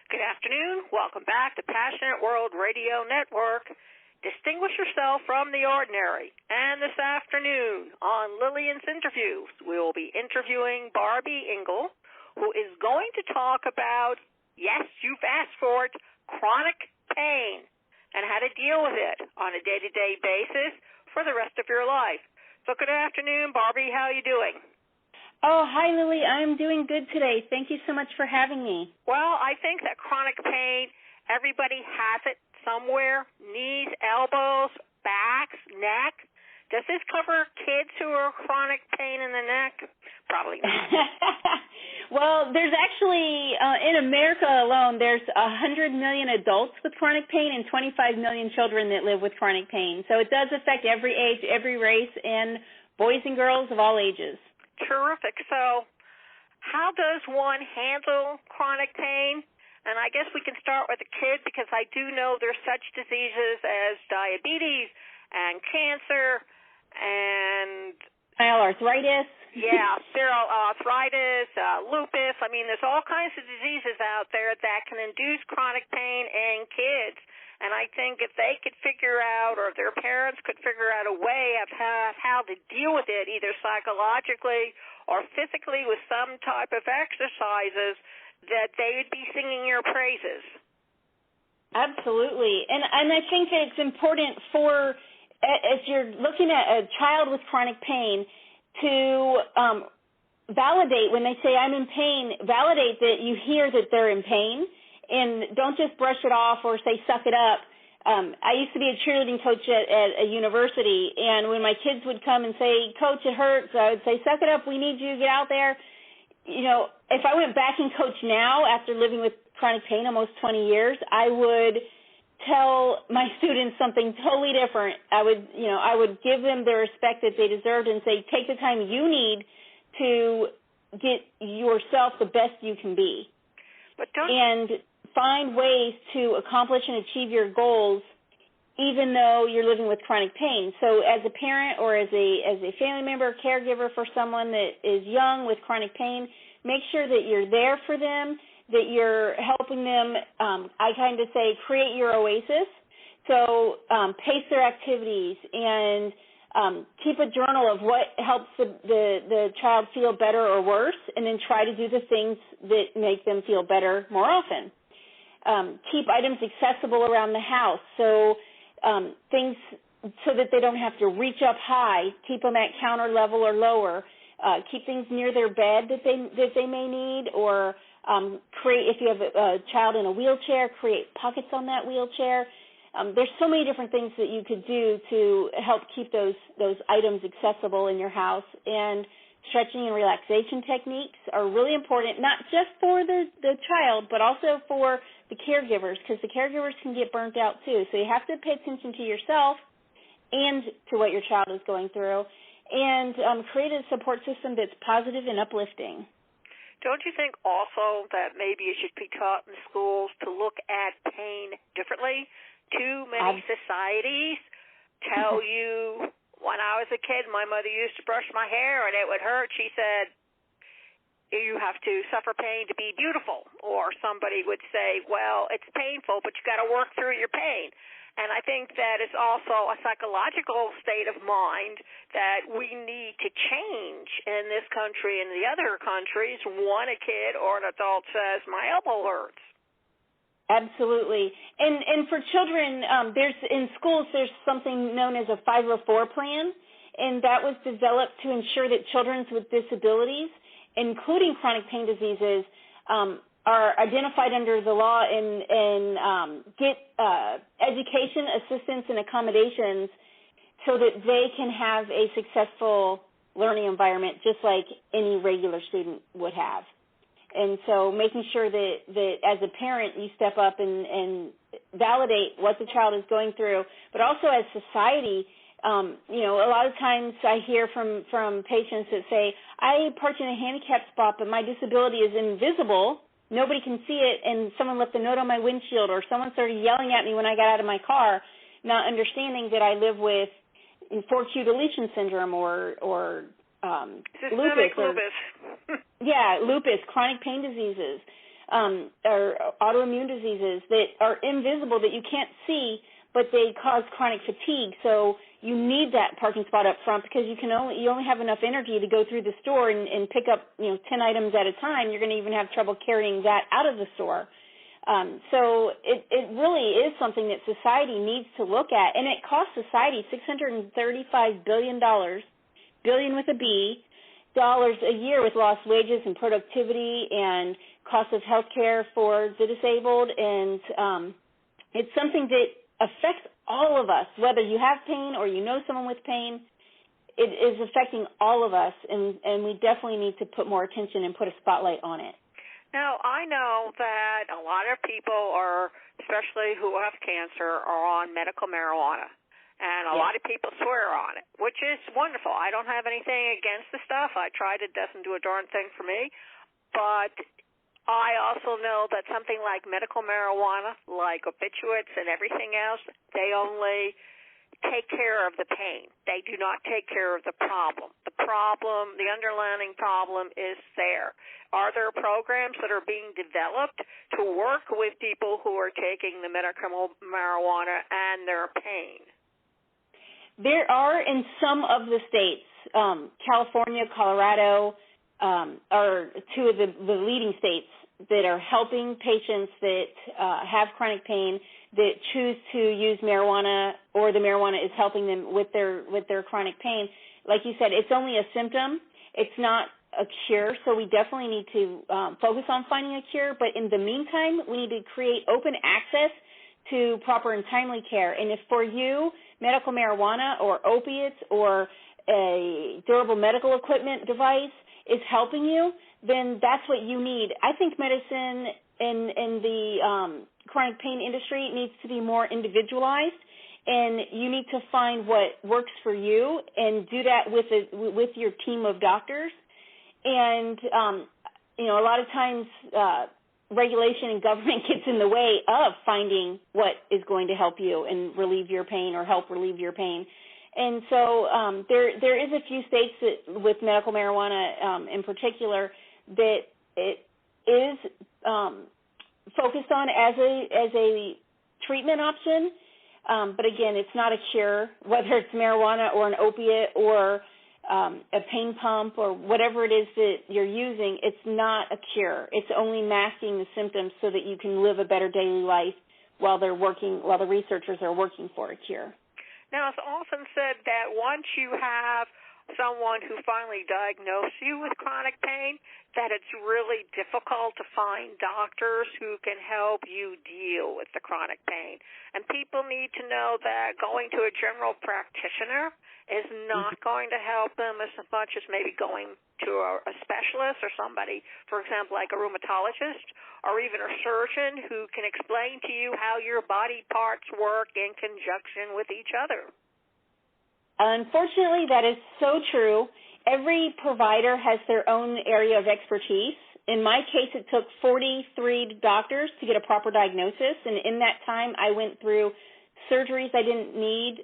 Good afternoon. Welcome back to Passionate World Radio Network. Distinguish yourself from the ordinary. And this afternoon on Lillian's interview, we will be interviewing Barby Ingle, who is going to talk about, yes, you've asked for it, chronic pain and how to deal with it on a day-to-day basis for the rest of your life. So good afternoon, Barby. How are you doing? Oh, hi, Lily. I'm doing good today. Thank you so much for having me. Well, I think that chronic pain, everybody has it somewhere, knees, elbows, backs, neck. Does this cover kids who are chronic pain in the neck? Probably not. Well, there's actually, in America alone, there's 100 million adults with chronic pain and 25 million children that live with chronic pain. So it does affect every age, every race, and boys and girls of all ages. Terrific. So how does one handle chronic pain? And I guess we can start with the kids because I do know there's such diseases as diabetes and cancer and arthritis. Yeah, sterile arthritis, lupus. I mean, there's all kinds of diseases out there that can induce chronic pain in kids. And I think if they could figure out, or if their parents could figure out a way of how to deal with it, either psychologically or physically with some type of exercises, that they would be singing your praises. Absolutely. And I think that it's important for, if you're looking at a child with chronic pain, to validate when they say, I'm in pain, validate that you hear that they're in pain. And don't just brush it off or say, suck it up. I used to be a cheerleading coach at a university, and when my kids would come and say, Coach, it hurts, I would say, suck it up, we need you, get out there. You know, if I went back and coach now after living with chronic pain almost 20 years, I would tell my students something totally different. I would give them the respect that they deserved and say, take the time you need to get yourself the best you can be. And find ways to accomplish and achieve your goals even though you're living with chronic pain. So as a parent or as a family member, caregiver for someone that is young with chronic pain, make sure that you're there for them, that you're helping them, I kind of say, create your oasis. So pace their activities and keep a journal of what helps the child feel better or worse, and then try to do the things that make them feel better more often. Keep items accessible around the house, so things so that they don't have to reach up high. Keep them at counter level or lower. Keep things near their bed that they may need, or create, if you have a child in a wheelchair, create pockets on that wheelchair. There's so many different things that you could do to help keep those items accessible in your house. And stretching and relaxation techniques are really important, not just for the child, but also for the caregivers, because the caregivers can get burnt out too. So you have to pay attention to yourself and to what your child is going through, and create a support system that's positive and uplifting. Don't you think also that maybe it should be taught in schools to look at pain differently? Too many societies tell you, when I was a kid, my mother used to brush my hair and it would hurt. She said, you have to suffer pain to be beautiful. Or somebody would say, well, it's painful, but you got to work through your pain. And I think that it's also a psychological state of mind that we need to change in this country and the other countries when a kid or an adult says, my elbow hurts. Absolutely. And for children, in schools, there's something known as a 504 plan, and that was developed to ensure that children with disabilities, including chronic pain diseases, are identified under the law and get education, assistance, and accommodations so that they can have a successful learning environment just like any regular student would have. And so making sure that as a parent you step up and validate what the child is going through, but also as society, a lot of times I hear from patients that say, I park in a handicapped spot, but my disability is invisible. Nobody can see it, and someone left a note on my windshield, or someone started yelling at me when I got out of my car, not understanding that I live with 4Q deletion syndrome or lupus. Yeah, lupus, chronic pain diseases. or autoimmune diseases that are invisible, that you can't see, but they cause chronic fatigue. So you need that parking spot up front because you only have enough energy to go through the store and pick up 10 items at a time. You're going to even have trouble carrying that out of the store. So it really is something that society needs to look at, and it costs society $635 billion, billion with a B, dollars a year with lost wages and productivity and cost of health care for the disabled, and it's something that affects all of us, whether you have pain or you know someone with pain. It is affecting all of us, and we definitely need to put more attention and put a spotlight on it. Now, I know that a lot of people especially who have cancer, are on medical marijuana. And a lot of people swear on it, which is wonderful. I don't have anything against the stuff. I tried it. Doesn't do a darn thing for me. But I also know that something like medical marijuana, like opioids and everything else, they only take care of the pain. They do not take care of the problem. The underlying problem is there. Are there programs that are being developed to work with people who are taking the medical marijuana and their pain? There are in some of the states. California, Colorado are two of the leading states that are helping patients that have chronic pain that choose to use marijuana, or the marijuana is helping them with their chronic pain. Like you said, it's only a symptom. It's not a cure, so we definitely need to focus on finding a cure. But in the meantime, we need to create open access to proper and timely care. And if for you, medical marijuana or opiates or a durable medical equipment device is helping you, then that's what you need. I think medicine in the chronic pain industry needs to be more individualized, and you need to find what works for you and do that with your team of doctors. And a lot of times regulation and government gets in the way of finding what is going to help you and relieve your pain or help relieve your pain. And so there is a few states that, with medical marijuana in particular, that it is focused on as a treatment option. But again, it's not a cure, whether it's marijuana or an opiate or a pain pump or whatever it is that you're using. It's not a cure. It's only masking the symptoms so that you can live a better daily life while the researchers are working for a cure. Now, it's often said that once you have someone who finally diagnoses you with chronic pain, that it's really difficult to find doctors who can help you deal with the chronic pain. And people need to know that going to a general practitioner is not going to help them as much as maybe going to a specialist or somebody, for example, like a rheumatologist or even a surgeon who can explain to you how your body parts work in conjunction with each other. Unfortunately, that is so true. Every provider has their own area of expertise. In my case, it took 43 doctors to get a proper diagnosis, and in that time, I went through surgeries I didn't need,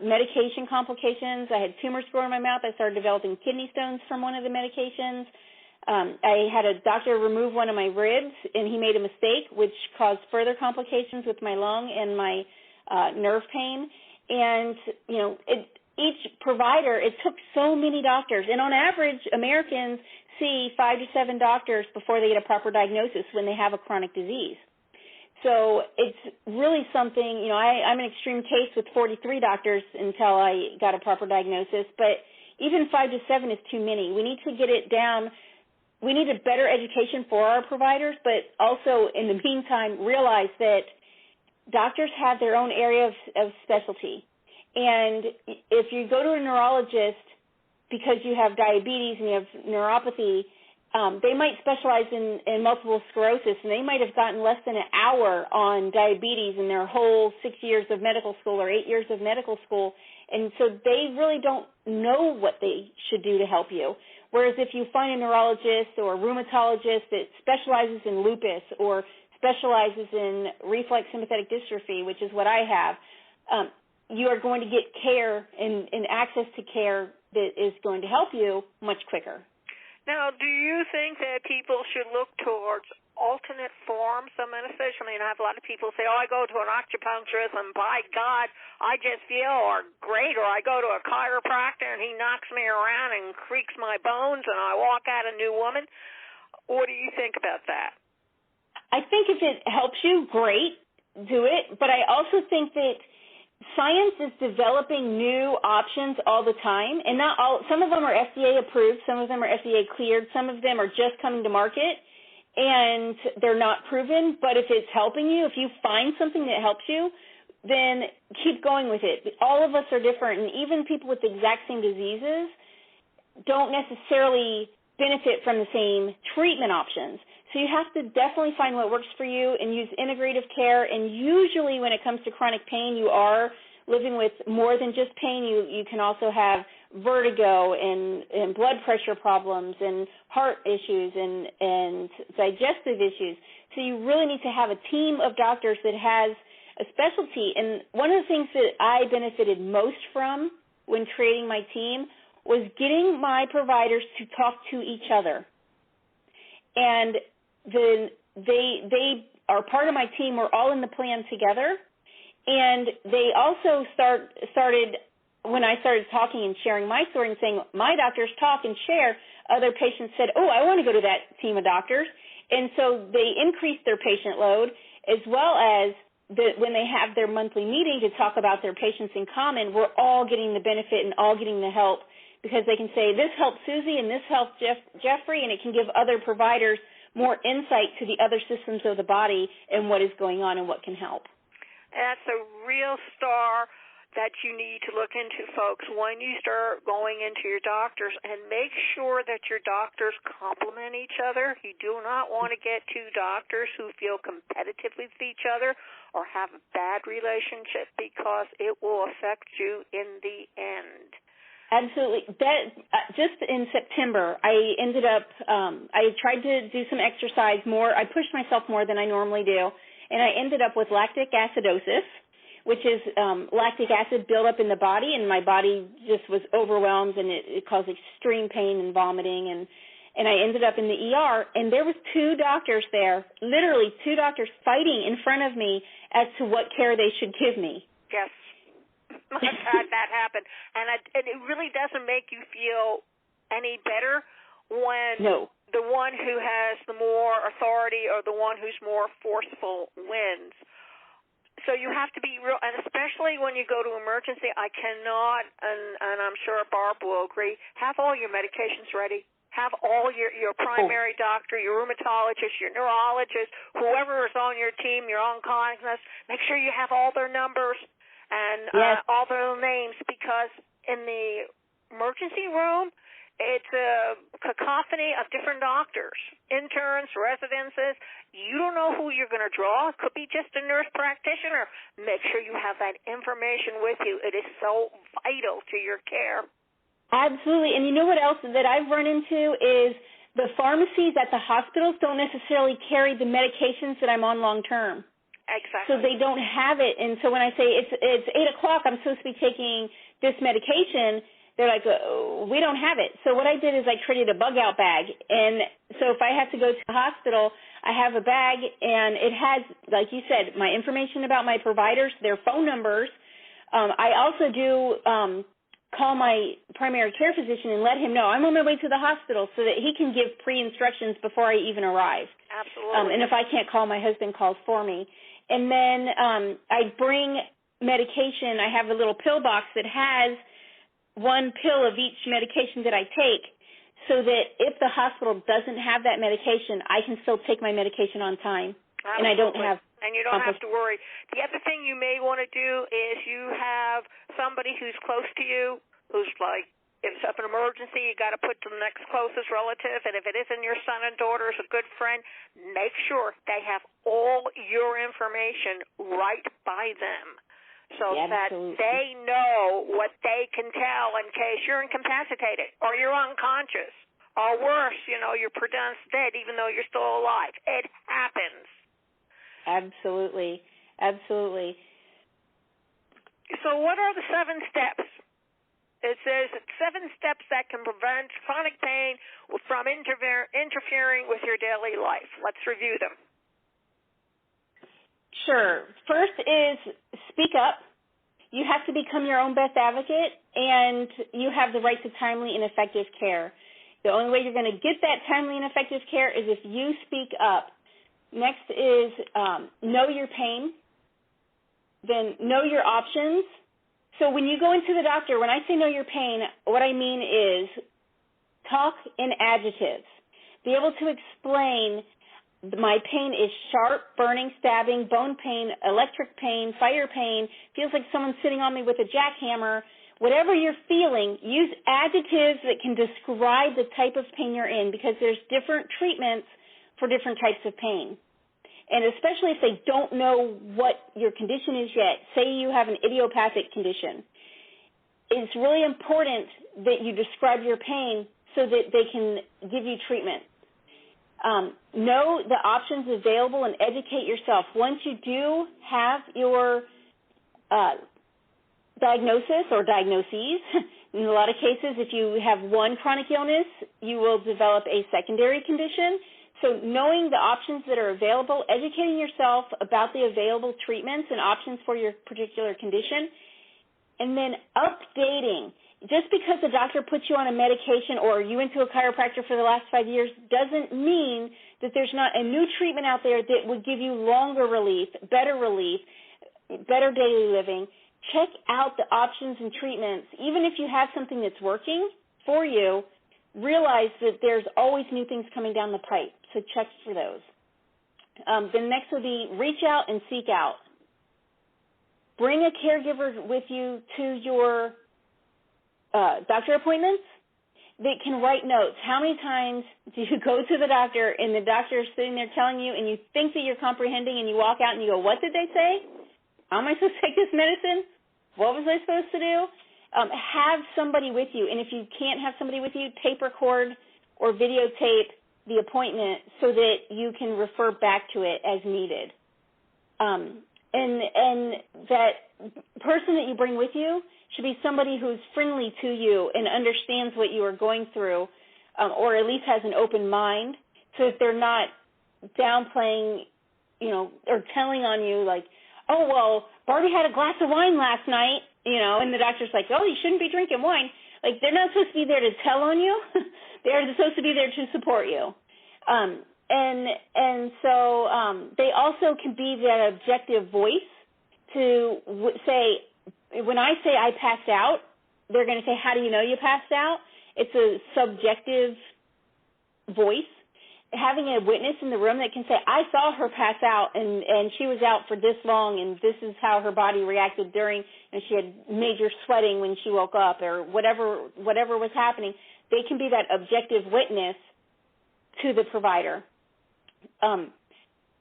medication complications. I had tumors grow in my mouth. I started developing kidney stones from one of the medications. I had a doctor remove one of my ribs, and he made a mistake, which caused further complications with my lung and my nerve pain. And, each provider, it took so many doctors. And on average, Americans see 5 to 7 doctors before they get a proper diagnosis when they have a chronic disease. So it's really something, I'm an extreme case with 43 doctors until I got a proper diagnosis, but even 5 to 7 is too many. We need to get it down. We need a better education for our providers, but also in the meantime realize that doctors have their own area of specialty. And if you go to a neurologist because you have diabetes and you have neuropathy, they might specialize in multiple sclerosis, and they might have gotten less than an hour on diabetes in their whole 6 years of medical school or 8 years of medical school, and so they really don't know what they should do to help you. Whereas if you find a neurologist or a rheumatologist that specializes in lupus or specializes in reflex sympathetic dystrophy, which is what I have, you are going to get care and access to care that is going to help you much quicker. Now, do you think that people should look towards alternate forms of medicine? I mean, I have a lot of people say, I go to an acupuncturist and by God, I just feel great, or I go to a chiropractor and he knocks me around and creaks my bones and I walk out a new woman. What do you think about that? I think if it helps you, great, do it. But I also think that science is developing new options all the time, and not all. Some of them are FDA approved, some of them are FDA cleared, some of them are just coming to market, and they're not proven. But if it's helping you, if you find something that helps you, then keep going with it. All of us are different, and even people with the exact same diseases don't necessarily benefit from the same treatment options. So you have to definitely find what works for you and use integrative care. And usually when it comes to chronic pain, you are living with more than just pain. You can also have vertigo and blood pressure problems and heart issues and digestive issues. So you really need to have a team of doctors that has a specialty. And one of the things that I benefited most from when creating my team was getting my providers to talk to each other. And then they are part of my team. We're all in the plan together. And they also started, when I started talking and sharing my story and saying, my doctors talk and share, other patients said, I want to go to that team of doctors. And so they increased their patient load, as well as when they have their monthly meeting to talk about their patients in common, we're all getting the benefit and all getting the help, because they can say, this helped Susie and this helped Jeffrey, and it can give other providers more insight to the other systems of the body and what is going on and what can help. That's a real star that you need to look into, folks, when you start going into your doctors, and make sure that your doctors complement each other. You do not want to get two doctors who feel competitive with each other or have a bad relationship, because it will affect you in the end. Absolutely. Just in September, I ended up, I tried to do some exercise more. I pushed myself more than I normally do, and I ended up with lactic acidosis, which is lactic acid buildup in the body, and my body just was overwhelmed, and it caused extreme pain and vomiting, and I ended up in the ER, and there was two doctors there, literally two doctors fighting in front of me as to what care they should give me. Yes. I've had that happen, and it really doesn't make you feel any better when the one who has the more authority or the one who's more forceful wins. So you have to be real, and especially when you go to emergency, I cannot, and I'm sure Barb will agree, have all your medications ready. Have all your primary doctor, your rheumatologist, your neurologist, whoever is on your team, your oncologist, make sure you have all their numbers and all their names, because in the emergency room, it's a cacophony of different doctors, interns, residences. You don't know who you're going to draw. It could be just a nurse practitioner. Make sure you have that information with you. It is so vital to your care. Absolutely. And you know what else that I've run into is the pharmacies at the hospitals don't necessarily carry the medications that I'm on long term. Exactly. So they don't have it. And so when I say it's 8 o'clock, I'm supposed to be taking this medication, they're like, we don't have it. So what I did is I created a bug-out bag. And so if I have to go to the hospital, I have a bag, and it has, like you said, my information about my providers, their phone numbers. I also do call my primary care physician and let him know I'm on my way to the hospital, so that he can give pre-instructions before I even arrive. Absolutely. And if I can't call, my husband calls for me. And then I bring medication. I have a little pill box that has one pill of each medication that I take, so that if the hospital doesn't have that medication, I can still take my medication on time. Absolutely. And I don't have... And you don't have to worry. The other thing you may want to do is you have somebody who's close to you, who's like, if it's an emergency, you got to put to the next closest relative, and if it isn't your son and daughter, is a good friend, make sure they have all your information right by them, so that they know what they can tell in case you're incapacitated or you're unconscious, or worse, you're pronounced dead even though you're still alive. It happens. Absolutely. Absolutely. So what are the 7 steps It says it's 7 steps that can prevent chronic pain from interfering with your daily life. Let's review them. Sure. First is speak up. You have to become your own best advocate, and you have the right to timely and effective care. The only way you're going to get that timely and effective care is if you speak up. Next is know your pain. Then know your options. So when you go into the doctor, when I say know your pain, what I mean is talk in adjectives. Be able to explain my pain is sharp, burning, stabbing, bone pain, electric pain, fire pain, feels like someone's sitting on me with a jackhammer. Whatever you're feeling, use adjectives that can describe the type of pain you're in, because there's different treatments for different types of pain. And especially if they don't know what your condition is yet, say you have an idiopathic condition, it's really important that you describe your pain so that they can give you treatment. Know the options available and educate yourself. Once you do have your diagnosis or diagnoses, in a lot of cases, if you have one chronic illness, you will develop a secondary condition. So knowing the options that are available, educating yourself about the available treatments and options for your particular condition, and then updating. Just because the doctor puts you on a medication or you went to a chiropractor for the last 5 years doesn't mean that there's not a new treatment out there that would give you longer relief, better daily living. Check out the options and treatments. Even if you have something that's working for you, realize that there's always new things coming down the pipe, so check for those. The next would be reach out and seek out. Bring a caregiver with you to your doctor appointments that can write notes. How many times do you go to the doctor and the doctor is sitting there telling you and you think that you're comprehending and you walk out and you go, what did they say? How am I supposed to take this medicine? What was I supposed to do? Have somebody with you, and if you can't have somebody with you, tape record or videotape the appointment so that you can refer back to it as needed. And that person that you bring with you should be somebody who's friendly to you and understands what you are going through, or at least has an open mind, so that they're not downplaying, or telling on you like, oh, well, Barby had a glass of wine last night, and the doctor's like, oh, you shouldn't be drinking wine. Like, they're not supposed to be there to tell on you. They're supposed to be there to support you. And so they also can be that objective voice to say, when I say I passed out, they're going to say, how do you know you passed out? It's a subjective voice. Having a witness in the room that can say, I saw her pass out, and she was out for this long, and this is how her body reacted during, and she had major sweating when she woke up, or whatever was happening. They can be that objective witness to the provider.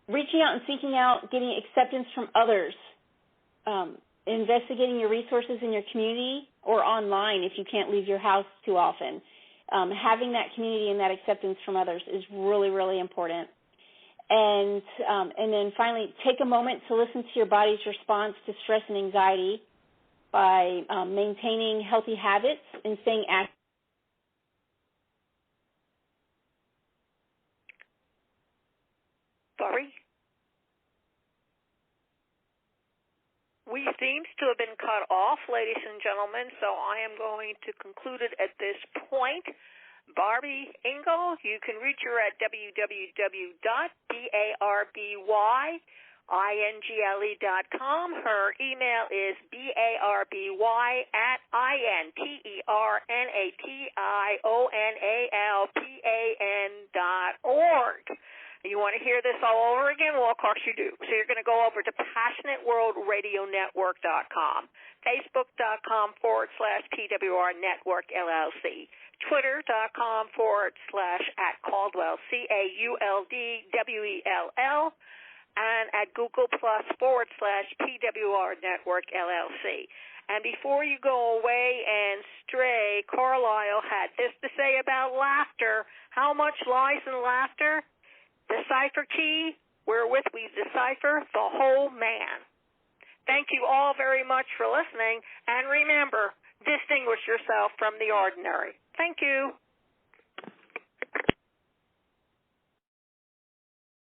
Reaching out and seeking out, getting acceptance from others, investigating your resources in your community or online if you can't leave your house too often. Having that community and that acceptance from others is really, really important. And then finally, take a moment to listen to your body's response to stress and anxiety by maintaining healthy habits and staying active. Barry? We seems to have been cut off, ladies and gentlemen, so I am going to conclude it at this point. Barby Ingle, you can reach her at www.barbyingle.com. Her email is barby@internalpan.org. You want to hear this all over again? Well, of course you do. So you're going to go over to PassionateWorldRadioNetwork.com, Facebook.com/PWR Network LLC, Twitter.com/@Caldwell, CAULDWELL, and at Google Plus/PWR Network LLC. And before you go away and stray, Carlisle had this to say about laughter. How much lies in laughter? The cipher key wherewith we decipher the whole man. Thank you all very much for listening, and remember, distinguish yourself from the ordinary. Thank you.